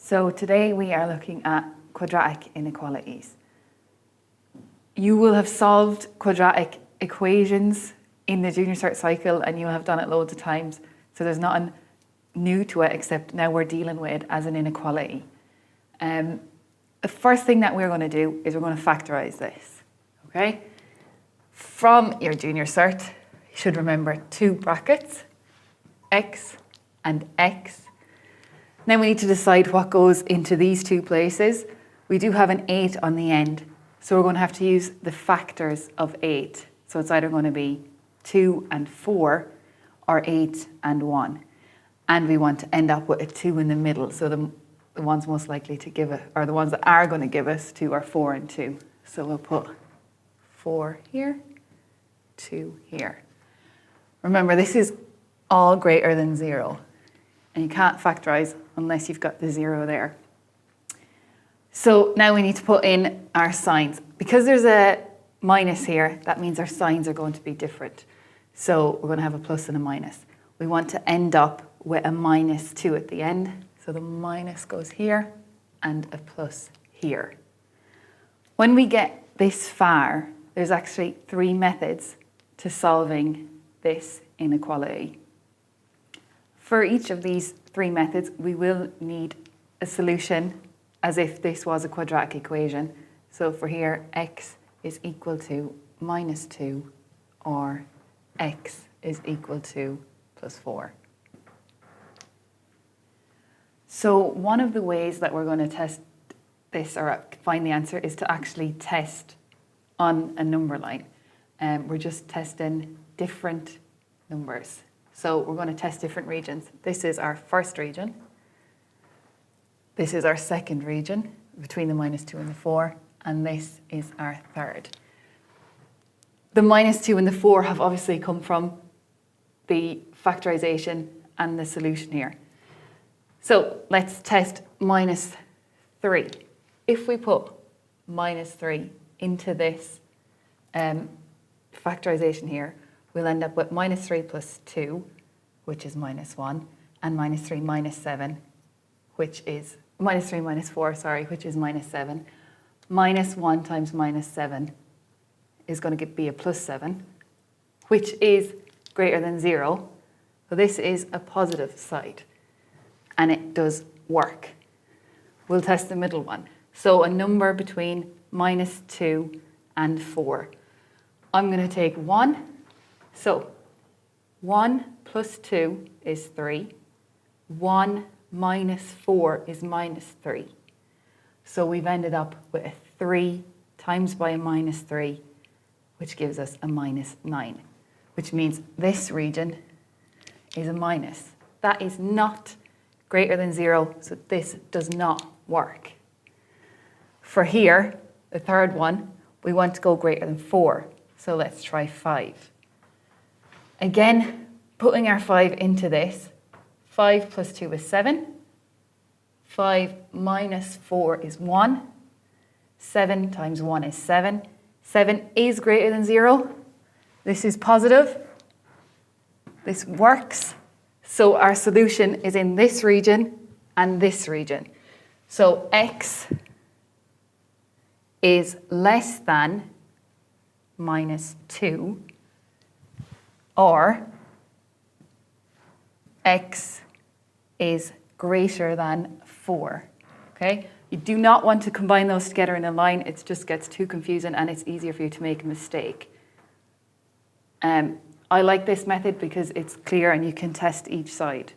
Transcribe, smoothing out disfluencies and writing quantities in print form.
So today we are looking at quadratic inequalities. You will have solved quadratic equations in the junior cert cycle and you'll have done it loads of times. So there's nothing new to it except now we're dealing with it as an inequality. The first thing that we're going to do is we're going to factorize this, okay? From your junior cert, you should remember two brackets, x and x. Then we need to decide what goes into these two places. We do have an 8 on the end, so we're going to have to use the factors of 8. So it's either going to be 2 and 4 or 8 and 1. And we want to end up with a 2 in the middle, so the ones most likely to give it, or the ones that are going to give us 2 are 4 and 2. So we'll put 4 here, 2 here. Remember, this is all greater than 0. And you can't factorize unless you've got the 0 there. So now we need to put in our signs. Because there's a minus here, that means our signs are going to be different. So we're going to have a plus and a minus. We want to end up with a minus 2 at the end. So the minus goes here and a plus here. When we get this far, there's actually 3 methods to solving this inequality. For each of these 3 methods, we will need a solution as if this was a quadratic equation. So for here, x is equal to minus 2 or x is equal to plus 4. So one of the ways that we're going to test this or find the answer is to actually test on a number line. We're just testing different numbers. So we're going to test different regions. This is our first region. This is our second region between the minus 2 and the 4. And this is our third. The minus 2 and the 4 have obviously come from the factorization and the solution here. So let's test minus 3. If we put minus 3 into this factorization here, we'll end up with minus 3 plus 2, which is minus 1, and minus 3 minus 7, which is minus 3 minus 4, sorry, which is minus 7. Minus 1 times minus 7 is going to be a plus 7, which is greater than 0. So this is a positive side, and it does work. We'll test the middle one. So a number between minus 2 and 4. I'm going to take 1. So 1 plus 2 is 3. 1 minus 4 is minus 3. So we've ended up with a 3 times by a minus 3, which gives us a minus 9, which means this region is a minus. That is not greater than 0, so this does not work. For here, the third one, we want to go greater than 4. So let's try 5. Again, putting our 5 into this, 5 plus 2 is 7. 5 minus 4 is 1. 7 times 1 is 7. 7 is greater than 0. This is positive. This works. So our solution is in this region and this region. So x is less than minus 2, or x is greater than 4, okay? You do not want to combine those together in a line. It just gets too confusing and it's easier for you to make a mistake. I like this method because it's clear and you can test each side.